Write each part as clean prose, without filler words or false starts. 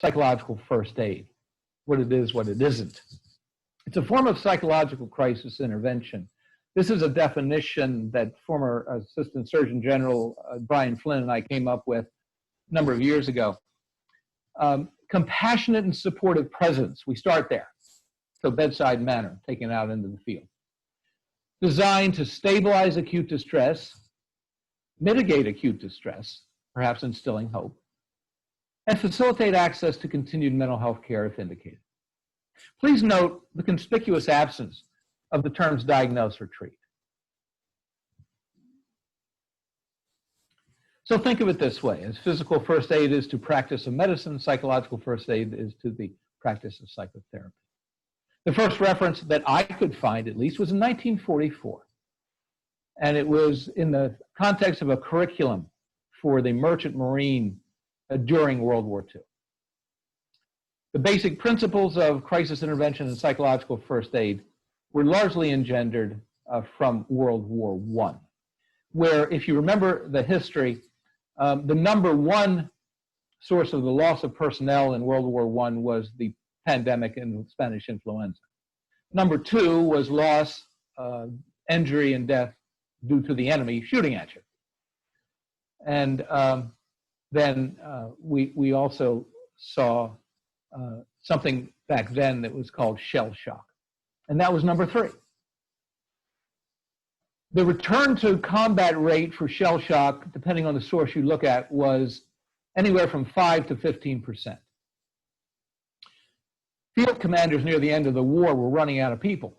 psychological first aid, what it is, what it isn't. It's a form of psychological crisis intervention. This is a definition that former Assistant Surgeon General Brian Flynn and I came up with a number of years ago. Compassionate and supportive presence, we start there. So bedside manner, taken out into the field. Designed to stabilize acute distress, mitigate acute distress, perhaps instilling hope, and facilitate access to continued mental health care if indicated. Please note the conspicuous absence of the terms diagnose or treat. So think of it this way, as physical first aid is to practice of medicine, psychological first aid is to the practice of psychotherapy. The first reference that I could find, at least, was in 1944. And it was in the context of a curriculum for the Merchant Marine during World War II. The basic principles of crisis intervention and psychological first aid were largely engendered from World War I, where, if you remember the history, the number one source of the loss of personnel in World War I was the pandemic and Spanish influenza. Number two was loss, injury, and death due to the enemy shooting at you. And then we also saw something back then that was called shell shock. And that was number three. The return to combat rate for shell shock, depending on the source you look at, was anywhere from 5 to 15%. Field commanders near the end of the war were running out of people.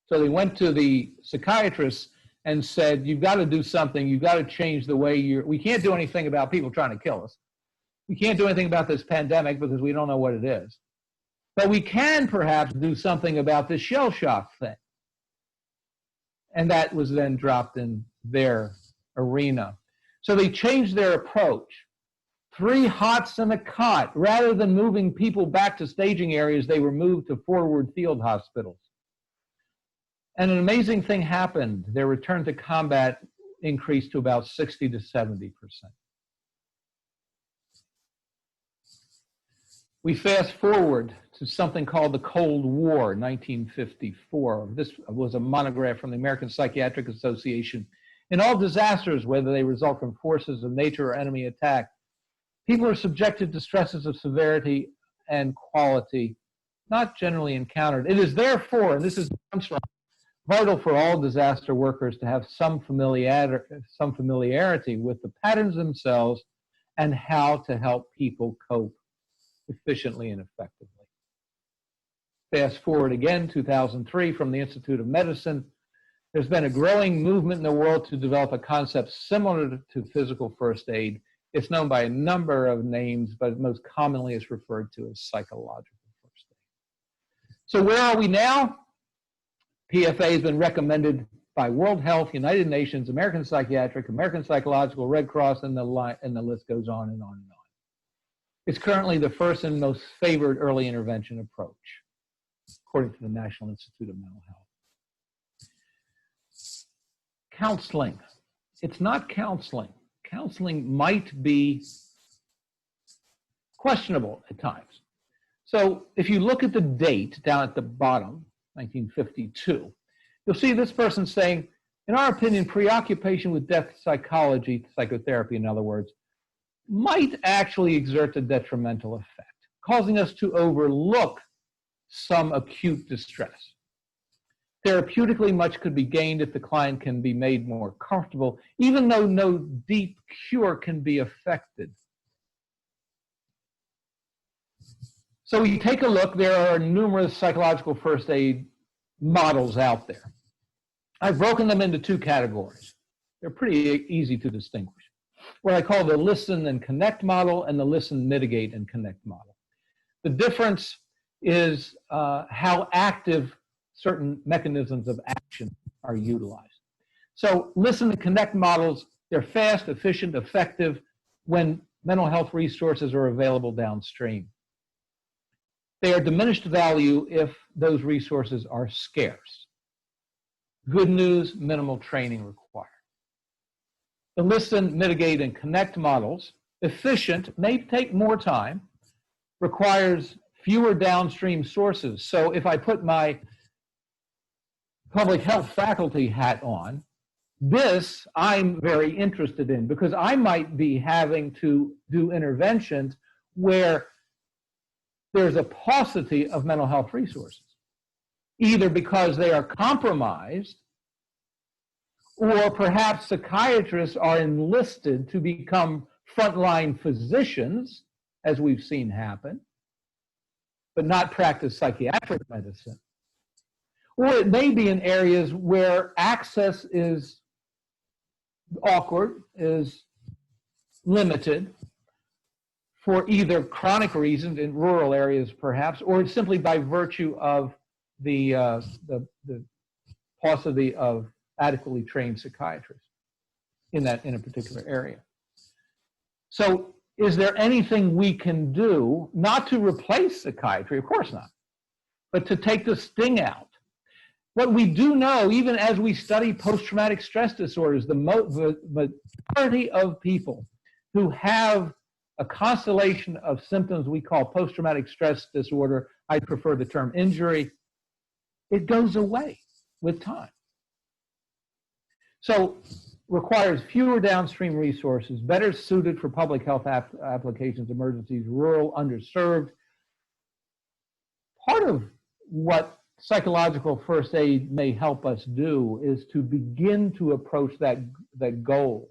So they went to the psychiatrists and said, you've got to do something. You've got to change the way we can't do anything about people trying to kill us. We can't do anything about this pandemic because we don't know what it is. But we can perhaps do something about this shell shock thing. And that was then dropped in their arena. So they changed their approach. 3 hots and a cot. Rather than moving people back to staging areas, they were moved to forward field hospitals. And an amazing thing happened. Their return to combat increased to about 60 to 70%. We fast forward to something called the Cold War, 1954. This was a monograph from the American Psychiatric Association. In all disasters, whether they result from forces of nature or enemy attack, people are subjected to stresses of severity and quality not generally encountered. It is therefore, and this is vital for all disaster workers to have some familiarity with the patterns themselves and how to help people cope efficiently and effectively. Fast forward again, 2003, from the Institute of Medicine. There's been a growing movement in the world to develop a concept similar to physical first aid. It's known by a number of names, but most commonly is referred to as psychological first aid. So where are we now? PFA has been recommended by World Health, United Nations, American Psychiatric, American Psychological, Red Cross, and the list goes on and on and on. It's currently the first and most favored early intervention approach, according to the National Institute of Mental Health. Counseling. It's not counseling. Counseling might be questionable at times. So if you look at the date down at the bottom, 1952, you'll see this person saying, in our opinion, preoccupation with death psychology, psychotherapy in other words, might actually exert a detrimental effect, causing us to overlook some acute distress. Therapeutically, much could be gained if the client can be made more comfortable, even though no deep cure can be effected. So we take a look. There are numerous psychological first aid models out there. I've broken them into 2 categories. They're pretty easy to distinguish. What I call the listen and connect model and the listen, mitigate, and connect model. The difference is how active certain mechanisms of action are utilized. So listen and connect models, they're fast, efficient, effective when mental health resources are available downstream. They are diminished value if those resources are scarce. Good news, minimal training required. The listen, mitigate, and connect models, efficient, may take more time, requires fewer downstream sources. So if I put my public health faculty hat on, this I'm very interested in, because I might be having to do interventions where there's a paucity of mental health resources, either because they are compromised or perhaps psychiatrists are enlisted to become frontline physicians, as we've seen happen, but not practice psychiatric medicine. Or it may be in areas where access is awkward, is limited, for either chronic reasons in rural areas perhaps, or simply by virtue of the paucity of adequately trained psychiatrists in a particular area. So is there anything we can do, not to replace psychiatry, of course not, but to take the sting out? What we do know, even as we study post-traumatic stress disorders, the majority of people who have a constellation of symptoms we call post-traumatic stress disorder, I prefer the term injury, it goes away with time. So requires fewer downstream resources, better suited for public health applications, emergencies, rural, underserved. Part of what psychological first aid may help us do is to begin to approach that goal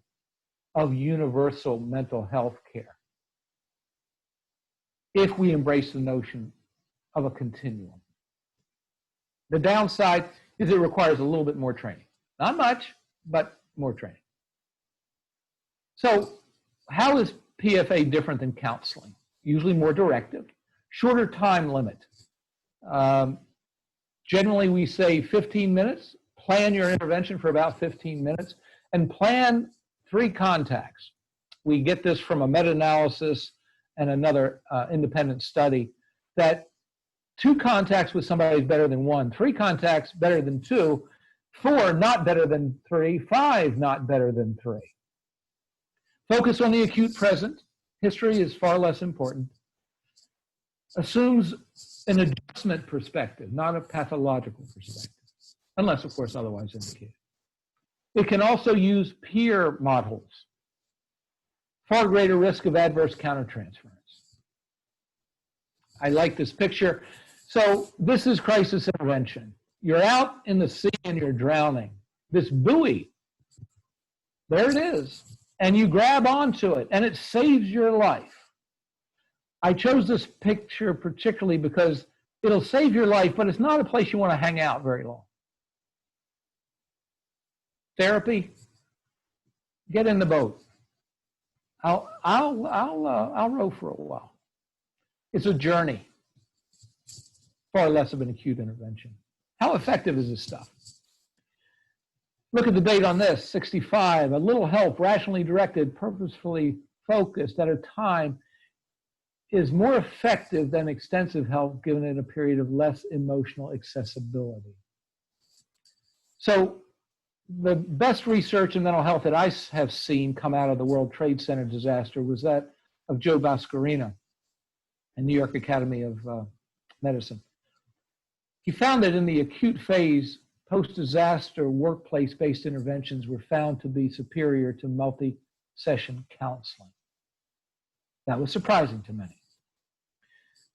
of universal mental health care, if we embrace the notion of a continuum. The downside is it requires a little bit more training. Not much, but more training. So how is PFA different than counseling? Usually more directive, shorter time limit. Generally, we say 15 minutes. Plan your intervention for about 15 minutes and plan 3 contacts. We get this from a meta-analysis and another independent study, that 2 contacts with somebody is better than 1, 3 contacts better than 2, 4 not better than 3, 5 not better than 3. Focus on the acute present. History is far less important. Assumes an adjustment perspective, not a pathological perspective, unless, of course, otherwise indicated. It can also use peer models. Far greater risk of adverse countertransference. I like this picture. So this is crisis intervention. You're out in the sea and you're drowning. This buoy, there it is, and you grab onto it and it saves your life. I chose this picture particularly because it'll save your life, but it's not a place you want to hang out very long. Therapy, get in the boat. I'll row for a while. It's a journey, far less of an acute intervention. How effective is this stuff? Look at the date on this, 65. A little help, rationally directed, purposefully focused at a time is more effective than extensive help given in a period of less emotional accessibility. So the best research in mental health that I have seen come out of the World Trade Center disaster was that of Joe Bascarina and New York Academy of Medicine. He found that in the acute phase, post-disaster workplace-based interventions were found to be superior to multi-session counseling. That was surprising to many.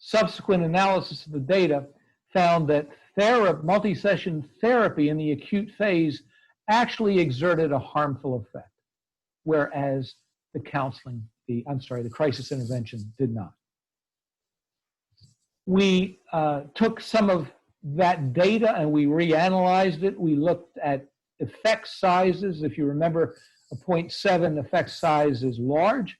Subsequent analysis of the data found that multi-session therapy in the acute phase actually exerted a harmful effect, whereas the crisis intervention did not. We took some of that data and we reanalyzed it. We looked at effect sizes. If you remember, a 0.7 effect size is large.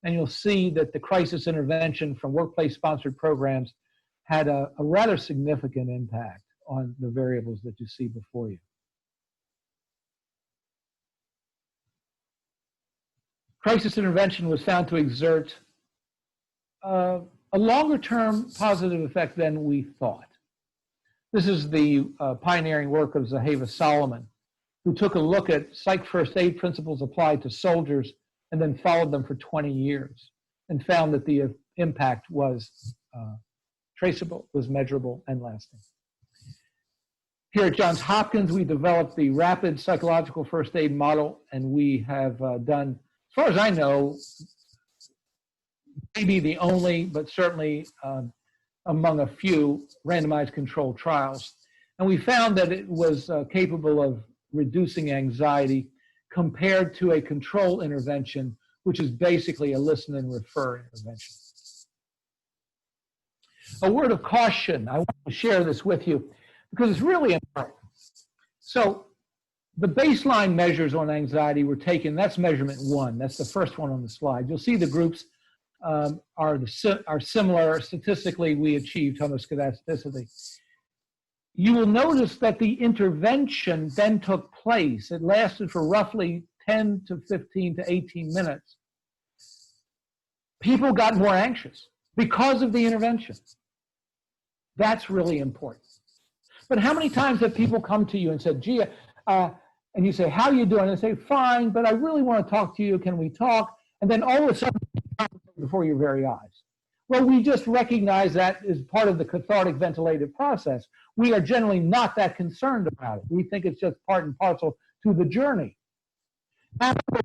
And you'll see that the crisis intervention from workplace-sponsored programs had a rather significant impact on the variables that you see before you. Crisis intervention was found to exert a longer-term positive effect than we thought. This is the pioneering work of Zahava Solomon, who took a look at psych first aid principles applied to soldiers and then followed them for 20 years and found that the impact was traceable, was measurable, and lasting. Here at Johns Hopkins, we developed the rapid psychological first aid model, and we have done, as far as I know, maybe the only, but certainly among a few randomized controlled trials. And we found that it was capable of reducing anxiety compared to a control intervention, which is basically a listen and refer intervention. A word of caution, I want to share this with you because it's really important. So the baseline measures on anxiety were taken, that's measurement 1, that's the first one on the slide. You'll see the groups are similar. Statistically, we achieved homoscedasticity. You will notice that the intervention then took place. It lasted for roughly 10 to 15 to 18 minutes. People got more anxious because of the intervention. That's really important. But how many times have people come to you and said, gee, and you say, how are you doing? And they say, fine, but I really want to talk to you. Can we talk? And then all of a sudden, before your very eyes. Well, we just recognize that as part of the cathartic ventilative process. We are generally not that concerned about it. We think it's just part and parcel to the journey. After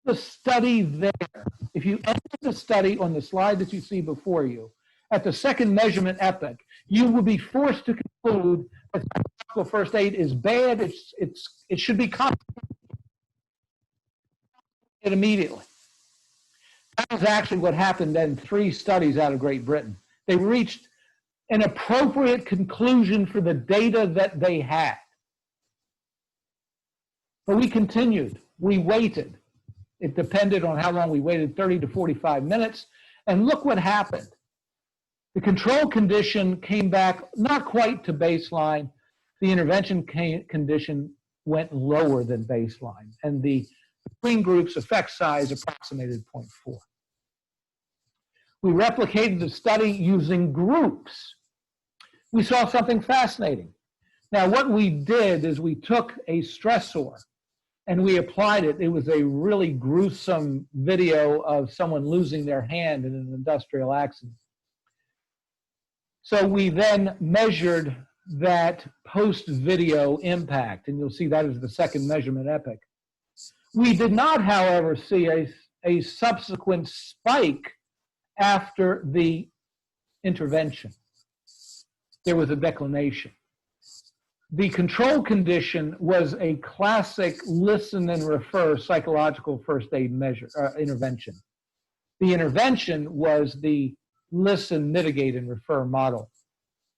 the study there, if you enter the study on the slide that you see before you, at the second measurement epoch, you will be forced to conclude that psychological first aid is bad. It should be compensated immediately. That was actually what happened in 3 studies out of Great Britain. They reached an appropriate conclusion for the data that they had. But we continued. We waited. It depended on how long we waited, 30 to 45 minutes. And look what happened. The control condition came back not quite to baseline. The intervention condition went lower than baseline. And the between groups effect size approximated 0.4. We replicated the study using groups. We saw something fascinating. Now, what we did is we took a stressor and we applied it. It was a really gruesome video of someone losing their hand in an industrial accident. So we then measured that post-video impact, and you'll see that is the second measurement epoch. We did not, however, see a subsequent spike after the intervention. There was a declination. The control condition was a classic listen and refer psychological first aid measure intervention. The intervention was the listen, mitigate, and refer model.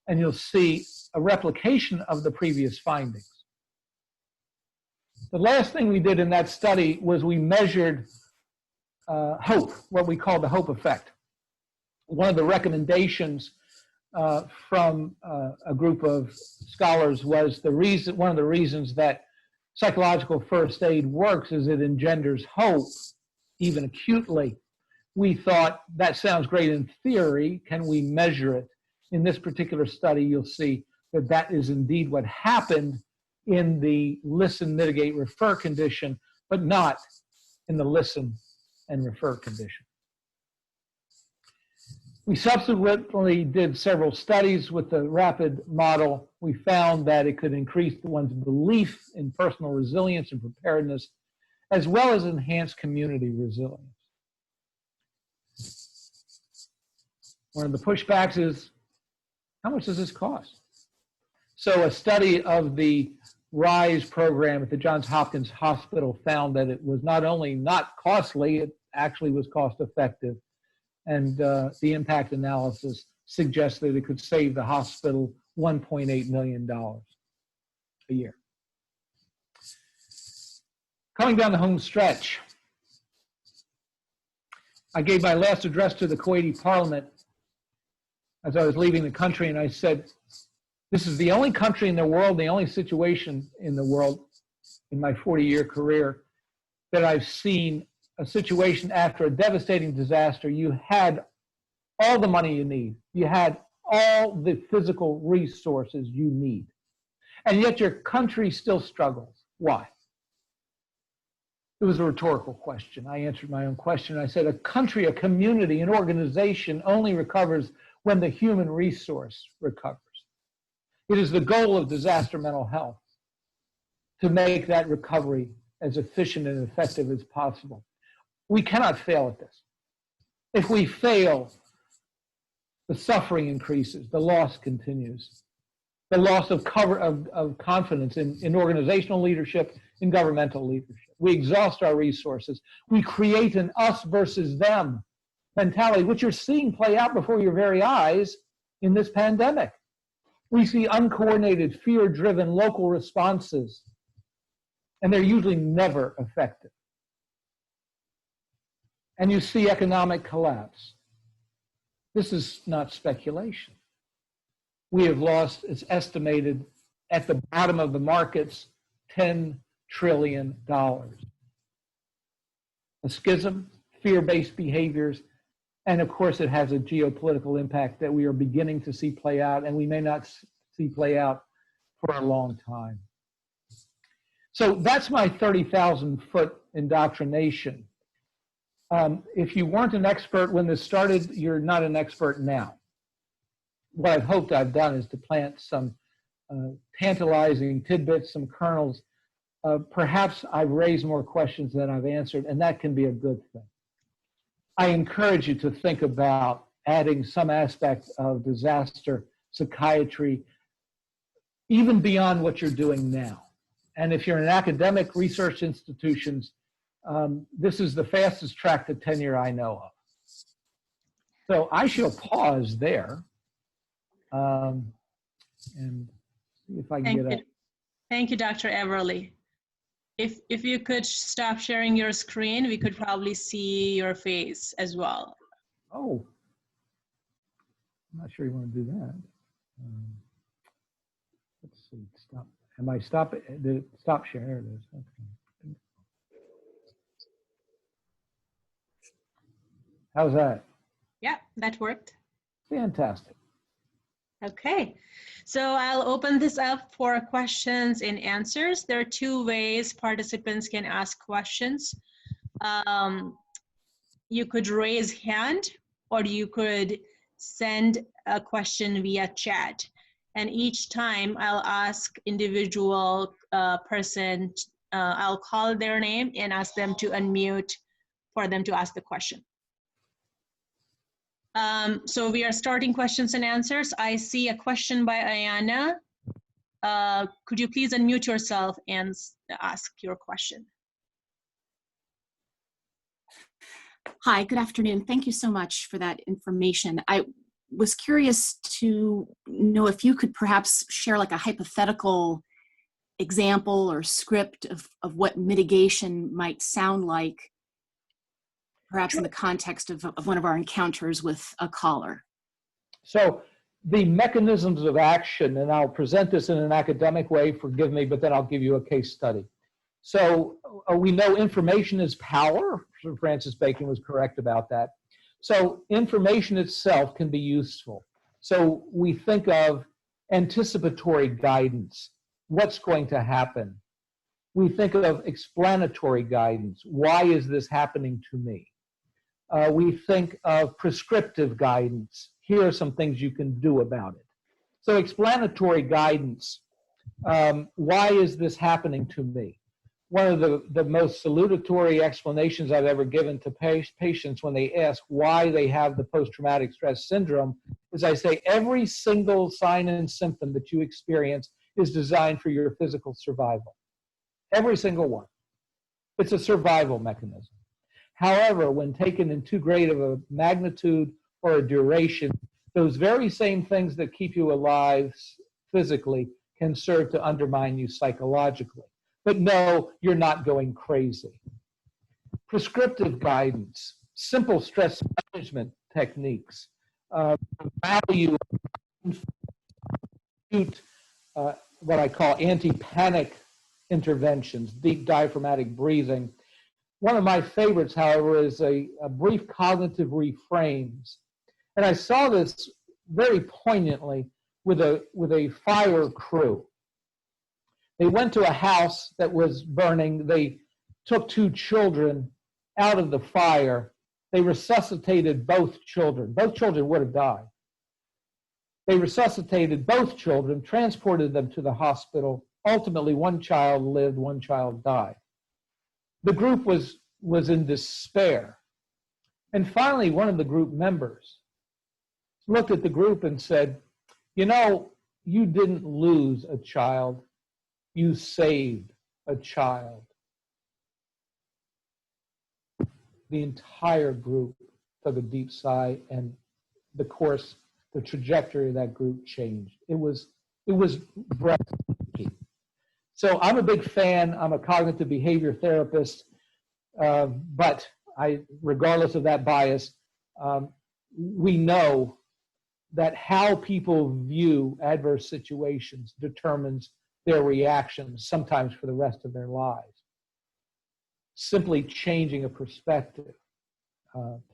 And you'll see a replication of the previous findings. The last thing we did in that study was we measured hope, what we call the hope effect. One of the recommendations from a group of scholars was one of the reasons that psychological first aid works is it engenders hope, even acutely. We thought that sounds great in theory. Can we measure it? In this particular study, you'll see that that is indeed what happened in the listen, mitigate, refer condition, but not in the listen and refer condition. We subsequently did several studies with the rapid model. We found that it could increase one's belief in personal resilience and preparedness, as well as enhance community resilience. One of the pushbacks is, how much does this cost? So a study of the RISE program at the Johns Hopkins Hospital found that it was not only not costly, it actually was cost effective. And the impact analysis suggests that it could save the hospital $1.8 million a year. Coming down the home stretch, I gave my last address to the Kuwaiti Parliament as I was leaving the country, and I said, this is the only country in the world, the only situation in the world in my 40-year career that I've seen a situation after a devastating disaster. You had all the money you need. You had all the physical resources you need. And yet your country still struggles. Why? It was a rhetorical question. I answered my own question. I said, a country, a community, an organization only recovers when the human resource recovers. It is the goal of disaster mental health to make that recovery as efficient and effective as possible. We cannot fail at this. If we fail, the suffering increases, the loss continues, the loss of confidence in organizational leadership, in governmental leadership. We exhaust our resources. We create an us versus them mentality, which you're seeing play out before your very eyes in this pandemic. We see uncoordinated, fear-driven local responses, and they're usually never effective. And you see economic collapse. This is not speculation. We have lost, it's estimated, at the bottom of the markets, $10 trillion. A schism, fear-based behaviors, and of course it has a geopolitical impact that we are beginning to see play out, and we may not see play out for a long time. So that's my 30,000-foot indoctrination. If you weren't an expert when this started, you're not an expert now. What I've hoped I've done is to plant some tantalizing tidbits, some kernels. Perhaps I've raised more questions than I've answered, and that can be a good thing. I encourage you to think about adding some aspect of disaster psychiatry, even beyond what you're doing now. And if you're in academic research institutions, this is the fastest track to tenure I know of. So I shall pause there and see if I can get it. Thank you, Dr. Everly. If you could stop sharing your screen, we could probably see your face as well. Oh, I'm not sure you want to do that. Let's see, stop. Am I stop? Did it stop sharing? There it is. Okay. How's that? Yeah, that worked. Fantastic. Okay, so I'll open this up for questions and answers. There are two ways participants can ask questions. You could raise hand, or you could send a question via chat. And each time I'll ask individual person, I'll call their name and ask them to unmute for them to ask the question. So we are starting questions and answers. I see a question by Ayana. Could you please unmute yourself and ask your question? Hi, good afternoon. Thank you so much for that information. I was curious to know if you could perhaps share like a hypothetical example or script of what mitigation might sound like, perhaps in the context of one of our encounters with a caller. So the mechanisms of action, and I'll present this in an academic way, forgive me, but then I'll give you a case study. So we know information is power. Francis Bacon was correct about that. So information itself can be useful. So we think of anticipatory guidance. What's going to happen? We think of explanatory guidance. Why is this happening to me? We think of prescriptive guidance. Here are some things you can do about it. So explanatory guidance. Why is this happening to me? One of the most salutatory explanations I've ever given to patients when they ask why they have the post-traumatic stress syndrome is I say every single sign and symptom that you experience is designed for your physical survival. Every single one. It's a survival mechanism. However, when taken in too great of a magnitude or a duration, those very same things that keep you alive physically can serve to undermine you psychologically. But no, you're not going crazy. Prescriptive guidance, simple stress management techniques, value what I call anti-panic interventions, deep diaphragmatic breathing. One of my favorites, however, is a brief cognitive reframes. And I saw this very poignantly with a fire crew. They went to a house that was burning. They took 2 children out of the fire. They resuscitated both children. Both children would have died. They resuscitated both children, transported them to the hospital. Ultimately, 1 child lived, 1 child died. The group was in despair. And finally, one of the group members looked at the group and said, you know, you didn't lose a child, you saved a child. The entire group took a deep sigh, and the trajectory of that group changed. It was breathtaking. So I'm a big fan. I'm a cognitive behavior therapist, but regardless of that bias, we know that how people view adverse situations determines their reactions, sometimes for the rest of their lives. Simply changing a perspective,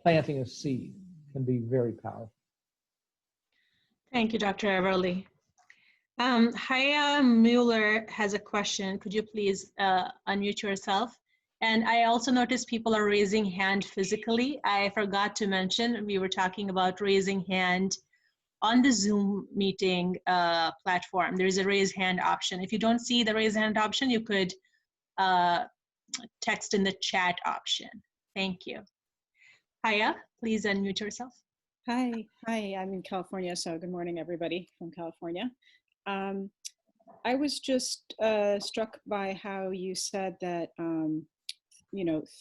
planting a seed, can be very powerful. Thank you, Dr. Everly. Haya Mueller has a question. Could you please unmute yourself? And I also noticed people are raising hand physically. I forgot to mention, we were talking about raising hand on the Zoom meeting platform. There's a raise hand option. If you don't see the raise hand option, you could text in the chat option. Thank you. Haya, please unmute yourself. Hi, I'm in California, so good morning, everybody from California. I was just struck by how you said that,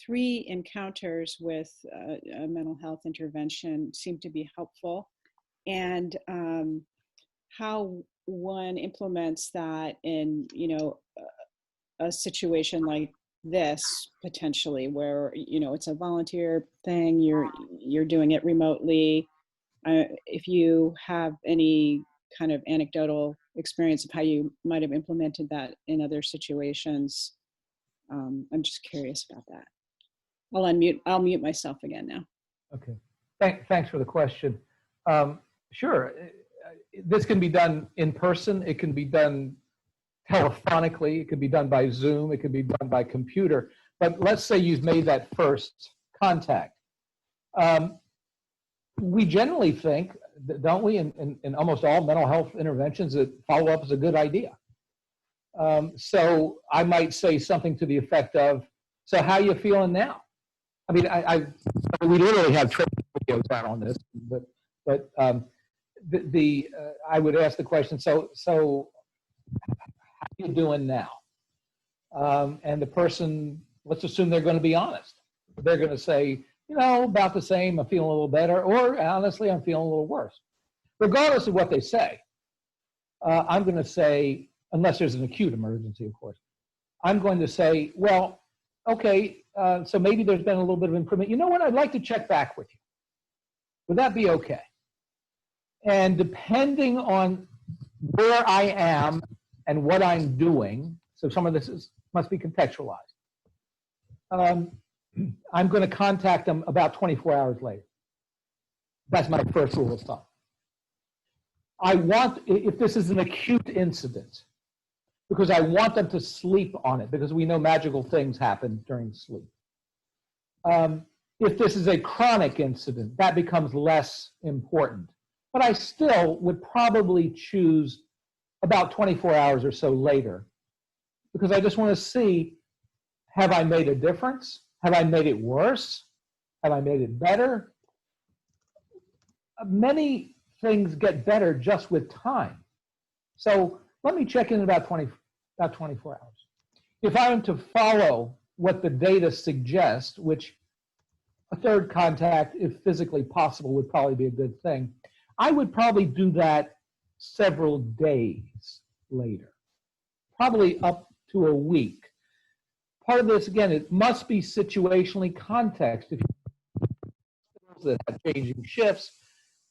3 encounters with a mental health intervention seem to be helpful, and how one implements that in, a situation like this potentially, where it's a volunteer thing, you're doing it remotely. If you have any kind of anecdotal experience of how you might have implemented that in other situations, I'm just curious about that. I'll mute myself again now. Okay, thanks for the question. Sure, this can be done in person. It can be done telephonically. It can be done by Zoom. It can be done by computer. But let's say you've made that first contact. We generally think, don't we, in almost all mental health interventions, that follow-up is a good idea. So I might say something to the effect of, so how you feeling now? I mean, we literally have training videos out on this, but I would ask the question, so how are you doing now? And the person, let's assume they're going to be honest. They're going to say, about the same, I'm feeling a little better, or honestly, I'm feeling a little worse. Regardless of what they say, I'm going to say, unless there's an acute emergency, of course, I'm going to say, well, okay, so maybe there's been a little bit of improvement. You know what? I'd like to check back with you. Would that be okay? And depending on where I am and what I'm doing, so some of this must be contextualized. I'm going to contact them about 24 hours later. That's my first rule of thumb. If this is an acute incident, because I want them to sleep on it, because we know magical things happen during sleep. If this is a chronic incident, that becomes less important. But I still would probably choose about 24 hours or so later, because I just want to see, have I made a difference? Have I made it worse? Have I made it better? Many things get better just with time. So let me check in about 24 hours. If I am to follow what the data suggests, which a third contact, if physically possible, would probably be a good thing, I would probably do that several days later, probably up to a week. Part of this, again, it must be situationally context. If you have changing shifts,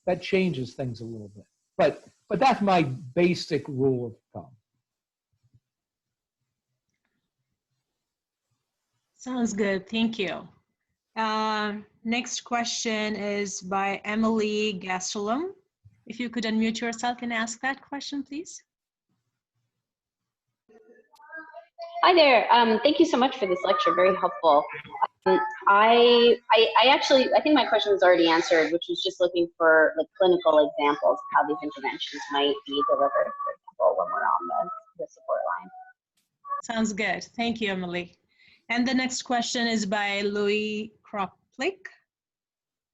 that changes things a little bit. But that's my basic rule of thumb. Sounds good. Thank you. Next question is by Emily Gastelum. If you could unmute yourself and ask that question, please. Hi there. Thank you so much for this lecture. Very helpful. I think my question was already answered, which was just looking for like clinical examples of how these interventions might be delivered, for example, when we're on the support line. Sounds good. Thank you, Emily. And the next question is by Louis Kroplik.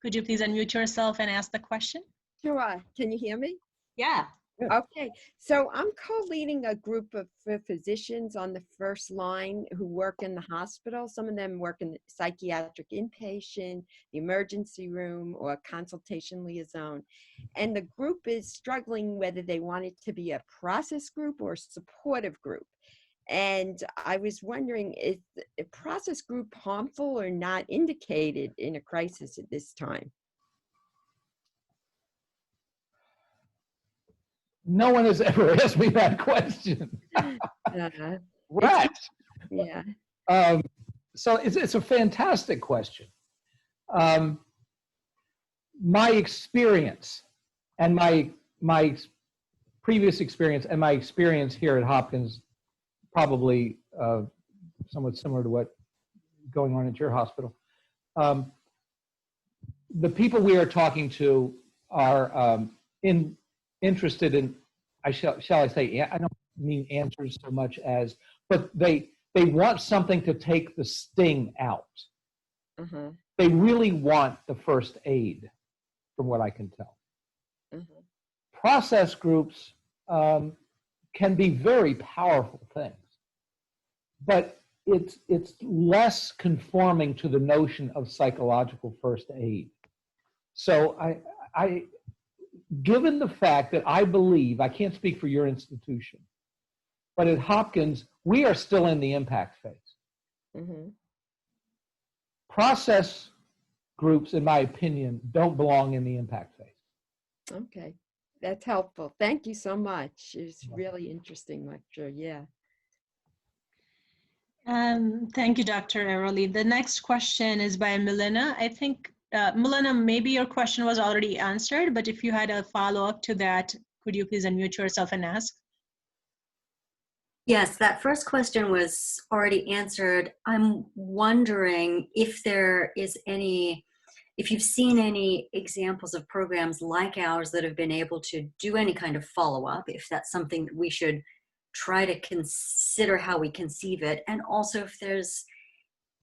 Could you please unmute yourself and ask the question? Sure. Can you hear me? Yeah. Okay. So I'm co-leading a group of physicians on the first line who work in the hospital. Some of them work in the psychiatric inpatient, the emergency room, or consultation liaison. And the group is struggling whether they want it to be a process group or supportive group. And I was wondering, is a process group harmful or not indicated in a crisis at this time? No one has ever asked me that question. Right. Yeah. So it's a fantastic question. My experience and my previous experience and my experience here at Hopkins, probably somewhat similar to what going on at your hospital. The people we are talking to are interested in, shall I say, I don't mean answers so much as, but they want something to take the sting out. Uh-huh. They really want the first aid, from what I can tell. Uh-huh. Process groups can be very powerful things, but it's less conforming to the notion of psychological first aid. So I given the fact that I believe, I can't speak for your institution, but at Hopkins, we are still in the impact phase. Mm-hmm. Process groups, in my opinion, don't belong in the impact phase. Okay, that's helpful. Thank you so much. It's really interesting lecture, yeah. Thank you, Dr. Erroley. The next question is by Milena. I think, Milena, maybe your question was already answered, but if you had a follow-up to that, could you please unmute yourself and ask? Yes, that first question was already answered. I'm wondering if there is any, if you've seen any examples of programs like ours that have been able to do any kind of follow-up, if that's something that we should try to consider how we conceive it, and also if there's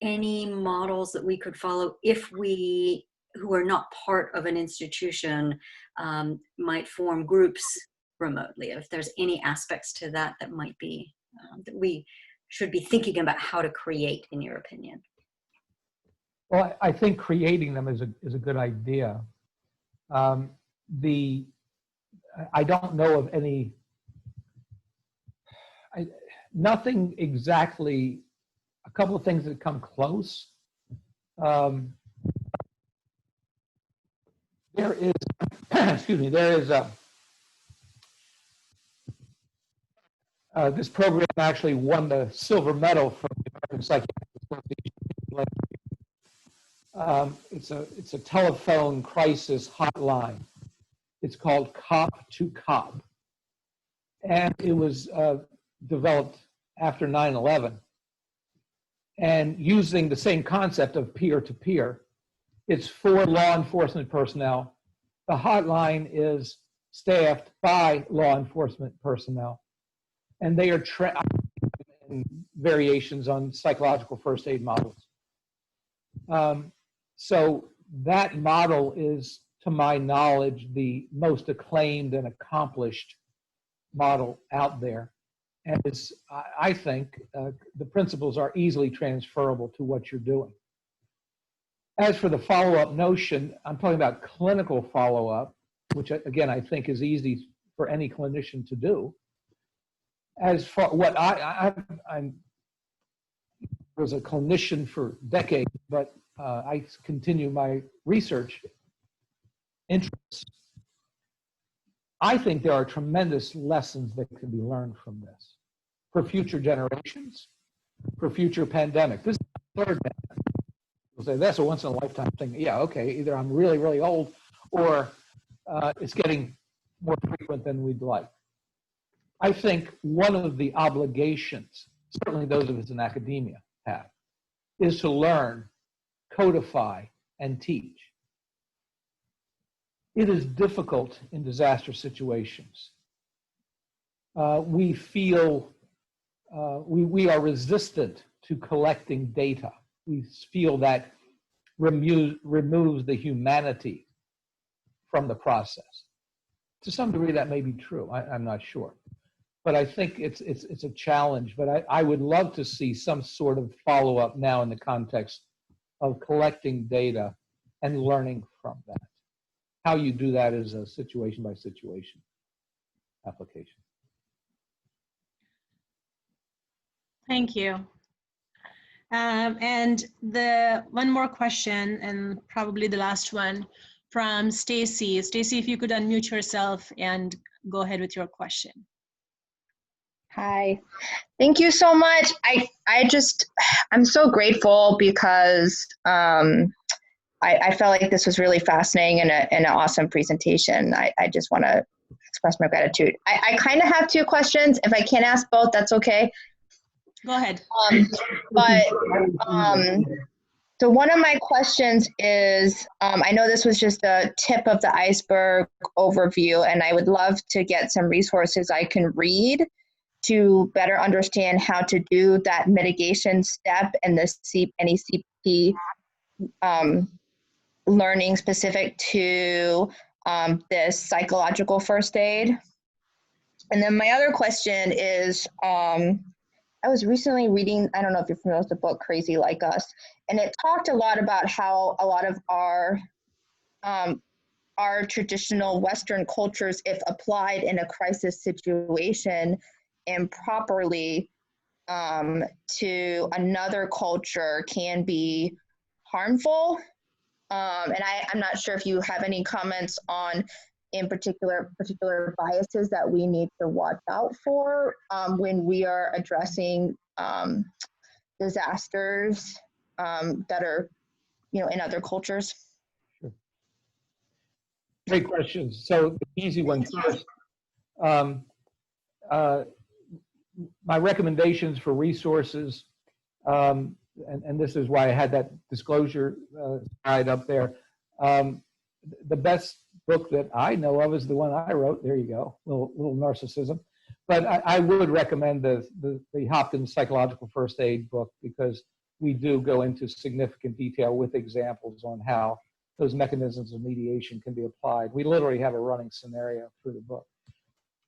any models that we could follow if we, who are not part of an institution, might form groups remotely, if there's any aspects to that that might be, that we should be thinking about how to create, in your opinion. Well, I think creating them is a good idea. I don't know of any, nothing exactly, a couple of things that come close. There is, excuse me, there is this program actually won the silver medal from the American Psychiatric Association. It's a telephone crisis hotline. It's called Cop to Cop. And it was developed after 9/11. And using the same concept of peer-to-peer, it's for law enforcement personnel. The hotline is staffed by law enforcement personnel. And they are in variations on psychological first aid models. So that model is, to my knowledge, the most acclaimed and accomplished model out there. And it's, I think the principles are easily transferable to what you're doing. As for the follow-up notion, I'm talking about clinical follow-up, which again, I think is easy for any clinician to do. As for what I was a clinician for decades, but I continue my research interests. I think there are tremendous lessons that can be learned from this for future generations, for future pandemic. This is the third pandemic. We'll say that's a once in a lifetime thing. Yeah, okay, either I'm really, really old or it's getting more frequent than we'd like. I think one of the obligations certainly those of us in academia have, is to learn, codify, and teach. It is difficult in disaster situations. We feel we are resistant to collecting data. We feel that removes the humanity from the process. To some degree, that may be true. I'm not sure. But I think it's a challenge. But I would love to see some sort of follow-up now in the context of collecting data and learning from that. How you do that is a situation-by-situation application. Thank you. And the one more question, and probably the last one, from Stacy. Stacy, if you could unmute yourself and go ahead with your question. Hi, thank you so much. I'm so grateful because I felt like this was really fascinating and an awesome presentation. I just want to express my gratitude. I kind of have two questions. If I can't ask both, that's okay. Go ahead. So one of my questions is, I know this was just the tip of the iceberg overview, and I would love to get some resources I can read to better understand how to do that mitigation step and the NECP learning specific to this psychological first aid. And then my other question is, I was recently reading, I don't know if you're familiar with the book Crazy Like Us, and it talked a lot about how a lot of our traditional Western cultures, if applied in a crisis situation improperly to another culture, can be harmful. And I'm not sure if you have any comments on, in particular biases that we need to watch out for when we are addressing disasters that are, in other cultures. Sure. Great questions. So the easy one first. My recommendations for resources, and this is why I had that disclosure slide up there. The best book that I know of is the one I wrote. There you go, little narcissism. But I would recommend the Hopkins Psychological First Aid book, because we do go into significant detail with examples on how those mechanisms of mediation can be applied. We literally have a running scenario through the book.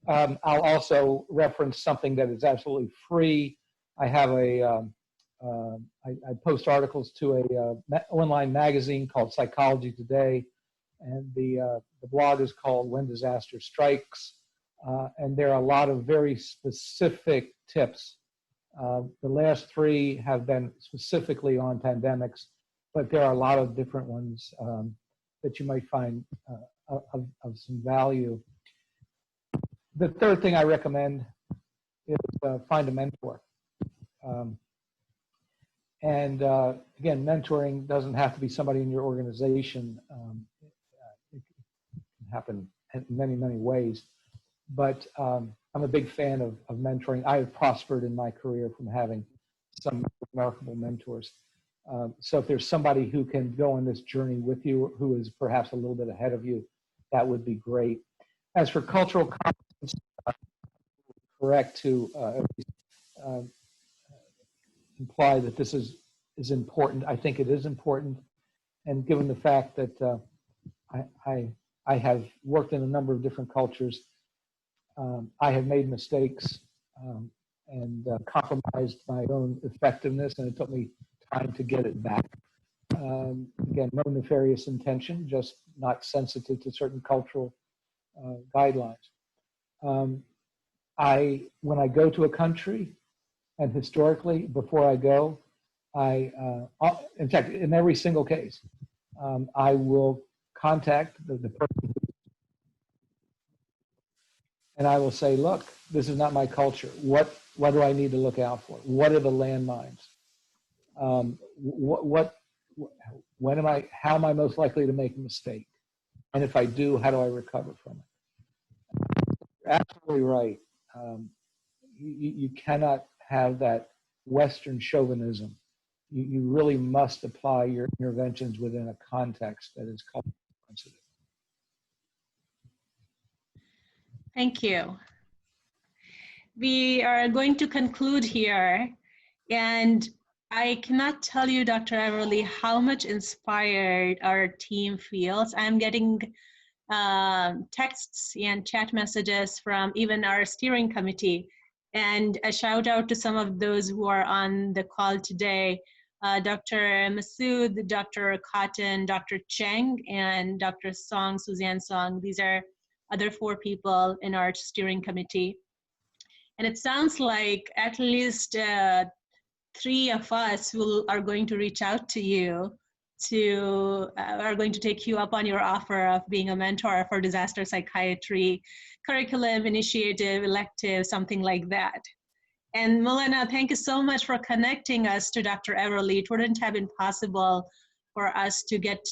I'll also reference something that is absolutely free. I have I post articles to a online magazine called Psychology Today, and the blog is called When Disaster Strikes, and there are a lot of very specific tips. The last three have been specifically on pandemics, but there are a lot of different ones that you might find of some value. The third thing I recommend is find a mentor. Again, mentoring doesn't have to be somebody in your organization. It can happen in many, many ways. But I'm a big fan of mentoring. I have prospered in my career from having some remarkable mentors. So if there's somebody who can go on this journey with you, who is perhaps a little bit ahead of you, that would be great. As for cultural competence, correct to imply that this is important. I think it is important. And given the fact that I have worked in a number of different cultures, I have made mistakes and compromised my own effectiveness, and it took me time to get it back. Again, no nefarious intention, just not sensitive to certain cultural guidelines. When I go to a country, and historically, before I go, in fact, in every single case, I will contact the person, and I will say, look, this is not my culture. What do I need to look out for? What are the landmines? How am I most likely to make a mistake? And if I do, how do I recover from it? You're absolutely right. You cannot have that Western chauvinism. You really must apply your interventions within a context that is culturally sensitive. Thank you. We are going to conclude here, and I cannot tell you, Dr. Everly, how much inspired our team feels. I'm getting texts and chat messages from even our steering committee, and a shout out to some of those who are on the call today. Dr. Masood, Dr. Cotton, Dr. Cheng, and Dr. Song, Suzanne Song. These are other 4 people in our steering committee. And it sounds like at least 3 of us are going to reach out to you are going to take you up on your offer of being a mentor for disaster psychiatry, curriculum, initiative, elective, something like that. And Milena, thank you so much for connecting us to Dr. Everly. It wouldn't have been possible for us to get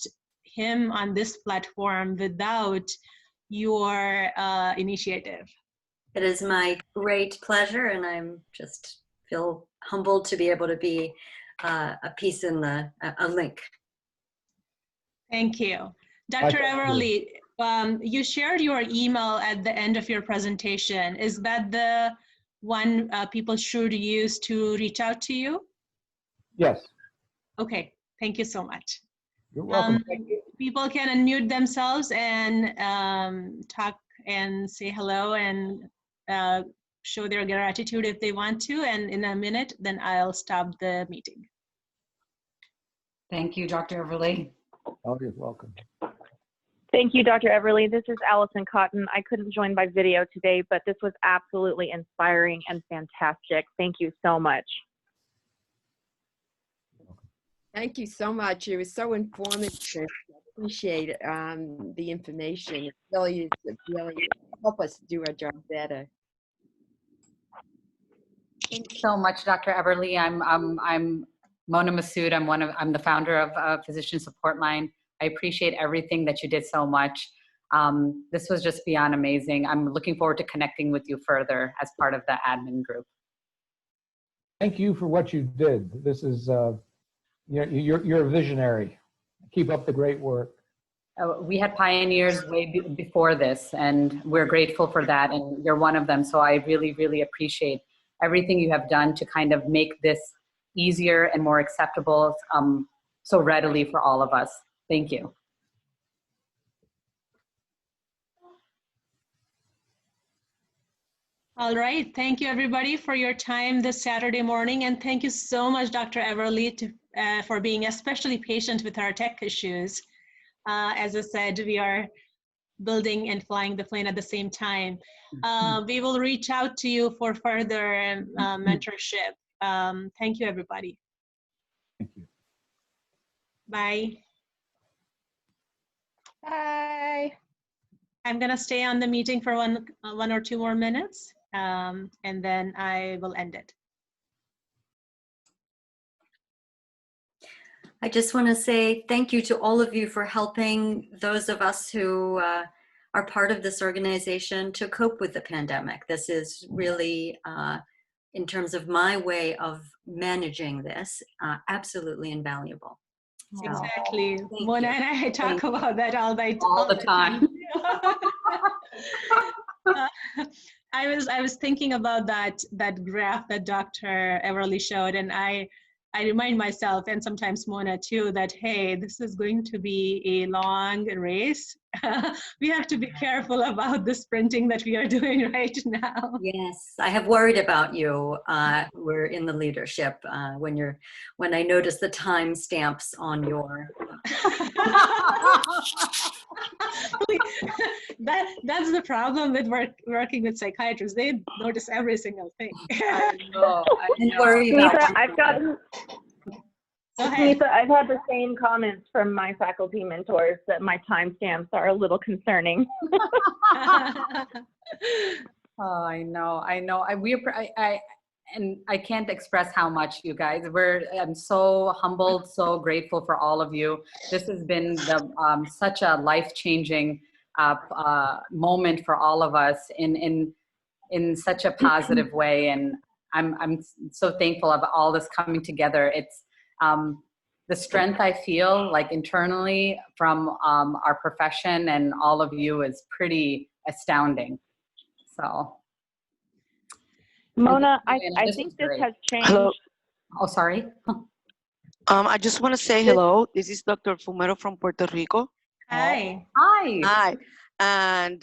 him on this platform without your initiative. It is my great pleasure, and I'm just feel humbled to be able to be a piece in a link. Thank you. Dr. Everly, you shared your email at the end of your presentation. Is that the one people should use to reach out to you? Yes. Okay, thank you so much. You're welcome. People can unmute themselves and talk and say hello and show their gratitude if they want to. And in a minute, then I'll stop the meeting. Thank you, Dr. Everly. Oh, you're welcome. Thank you, Dr. Everly. This is Allison Cotton. I couldn't join by video today, but this was absolutely inspiring and fantastic. Thank you so much. Thank you so much. It was so informative. I appreciate the information. It really help us do our job better. Thank you so much, Dr. Everly. I'm Mona Masood. I'm the founder of Physician Support Line. I appreciate everything that you did so much. This was just beyond amazing. I'm looking forward to connecting with you further as part of the admin group. Thank you for what you did. This is, you're a visionary. Keep up the great work. We had pioneers way before this, and we're grateful for that, and you're one of them. So I really, really appreciate everything you have done to kind of make this easier and more acceptable so readily for all of us. Thank you. All right, thank you everybody for your time this Saturday morning, and thank you so much, Dr. Everly, for being especially patient with our tech issues. As I said, we are building and flying the plane at the same time. We will reach out to you for further mentorship. Thank you, everybody. Thank you. Bye. Bye. I'm gonna stay on the meeting for one or two more minutes, and then I will end it. I just want to say thank you to all of you for helping those of us who are part of this organization to cope with the pandemic. This is really, in terms of my way of managing this, absolutely invaluable. So, Exactly. Mona and I talk about that all the time. I was thinking about that graph that Dr. Everly showed, and I remind myself, and sometimes Mona too, that hey, this is going to be a long race. We have to be careful about the sprinting that we are doing right now. yes, I have worried about you. We're in the leadership when I notice the time stamps on your. That's the problem with working with psychiatrists. They notice every single thing. I know. Worry about Lisa, I've had the same comments from my faculty mentors that my timestamps are a little concerning. Oh, I know. And I can't express how much you guys. I'm so humbled, so grateful for all of you. This has been such a life-changing moment for all of us in such a positive way. And I'm so thankful of all this coming together. It's the strength I feel like internally from our profession and all of you is pretty astounding. So. Mona, I This think was this great. has changed. Hello. Oh, sorry. I just want to say hello. This is Dr. Fumero from Puerto Rico. Hi. Hi. Hi. And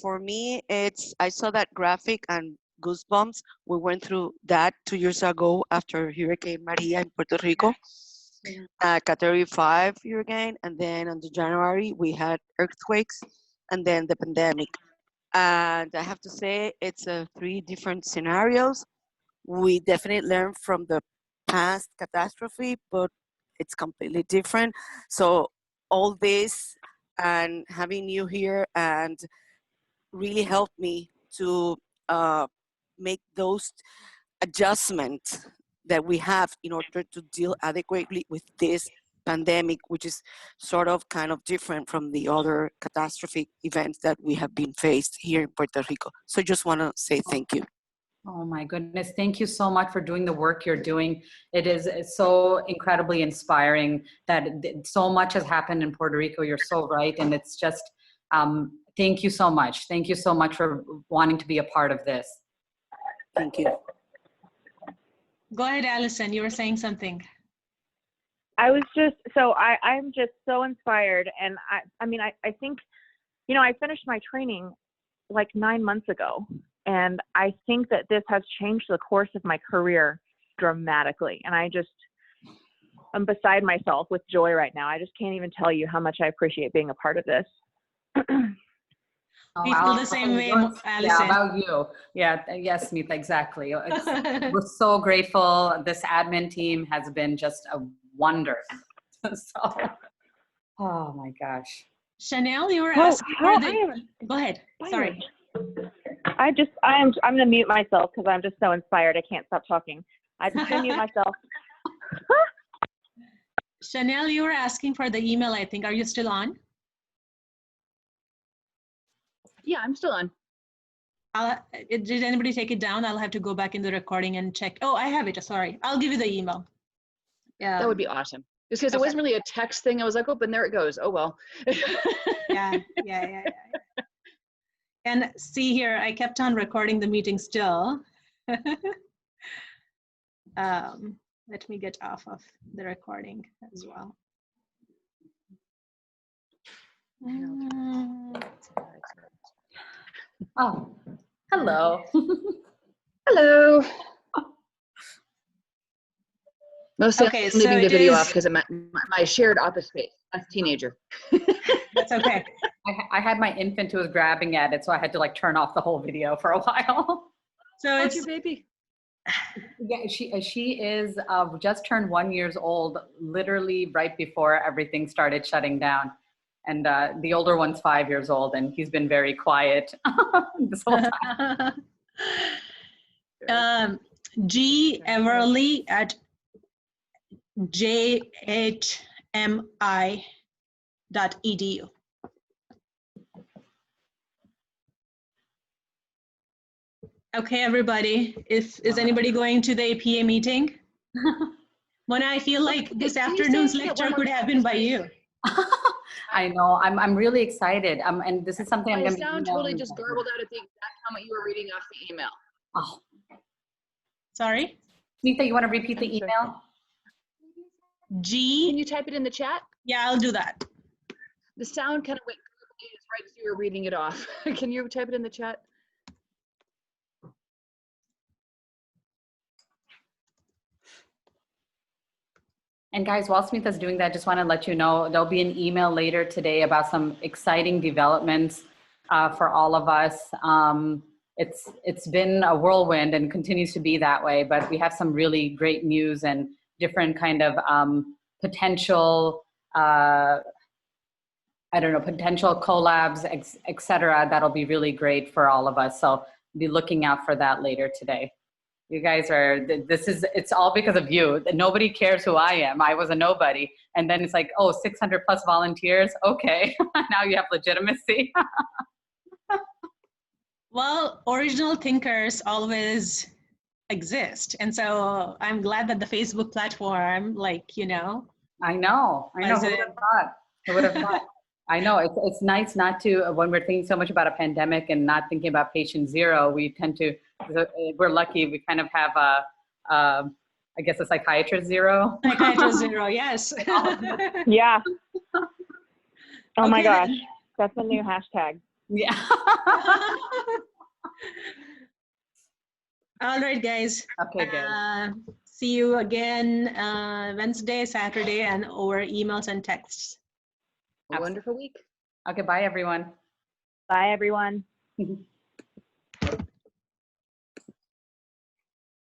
for me, I saw that graphic and goosebumps. We went through that 2 years ago after Hurricane Maria in Puerto Rico. Category 5 hurricane, and then on the January we had earthquakes, and then the pandemic. And I have to say, it's 3 different scenarios. We definitely learned from the past catastrophe, but it's completely different. So all this and having you here and really helped me to make those adjustments that we have in order to deal adequately with this pandemic, which is sort of kind of different from the other catastrophic events that we have been faced here in Puerto Rico. So just want to say thank you. Oh my goodness. Thank you so much for doing the work you're doing. It's so incredibly inspiring that so much has happened in Puerto Rico. You're so right. And it's just, thank you so much. Thank you so much for wanting to be a part of this. Thank you. Go ahead, Allison. You were saying something. I was just, I'm just so inspired. And I mean, I think, you know, I finished my training like 9 months ago. And I think that this has changed the course of my career dramatically. And I'm beside myself with joy right now. I just can't even tell you how much I appreciate being a part of this. We feel the same way, Allison. Yeah, about you. Yeah, yes, Smita, exactly. We're so grateful. This admin team has been just a wonder. So, oh my gosh. Chanel, you were asking for go ahead. Sorry. I'm going to mute myself because I'm just so inspired. I can't stop talking. I just mute myself. Chanel, you were asking for the email, I think. Are you still on? Yeah, I'm still on. Did anybody take it down? I'll have to go back in the recording and check. Oh, I have it. Sorry. I'll give you the email. Yeah. That would be awesome. Just because it wasn't really a text thing. I was like, oh, and there it goes. Oh, well. Yeah. And see here, I kept on recording the meeting still. Let me get off of the recording as well. Oh, hello. Hello. Mostly Okay, I'm so leaving the it video is- off because I'm at my shared office space as a teenager. That's okay. I had my infant who was grabbing at it, so I had to like turn off the whole video for a while. So How's it's your baby? Yeah, she is just turned 1 year old, literally right before everything started shutting down. And the older one's 5 years old, and he's been very quiet this whole time. G Everly at jhmi.edu. Okay, everybody. Is anybody going to the APA meeting? Mona, I feel like this afternoon's lecture could have been by you. I know. I'm really excited. And this is something I'm going to be sound totally just emailing. garbled out at the exact moment you were reading off the email. Oh, Sorry? Smita, you want to repeat the email? G. Can you type it in the chat? Yeah, I'll do that. The sound kind of went right as you were reading it off. Can you type it in the chat? And guys, while Smita's doing that, just want to let you know, there'll be an email later today about some exciting developments for all of us. It's been a whirlwind and continues to be that way, but we have some really great news and different kind of potential, potential collabs, et cetera, that'll be really great for all of us. So be looking out for that later today. You guys it's all because of you. Nobody cares who I am. I was a nobody. And then it's like, oh, 600 plus volunteers. Okay, now you have legitimacy. Well, original thinkers always exist. And so I'm glad that the Facebook platform, like, I know. Who would have thought? Who would have thought? I know it's nice not to, when we're thinking so much about a pandemic and not thinking about patient zero, we tend to, we're lucky, we kind of have I guess a psychiatrist zero. Psychiatrist zero, yes. Yeah. Oh my Okay, gosh, then. that's a new hashtag. Yeah. All right, guys. Okay, good. See you again Wednesday, Saturday, and over emails and texts. A wonderful week. Okay, bye everyone. Bye, everyone.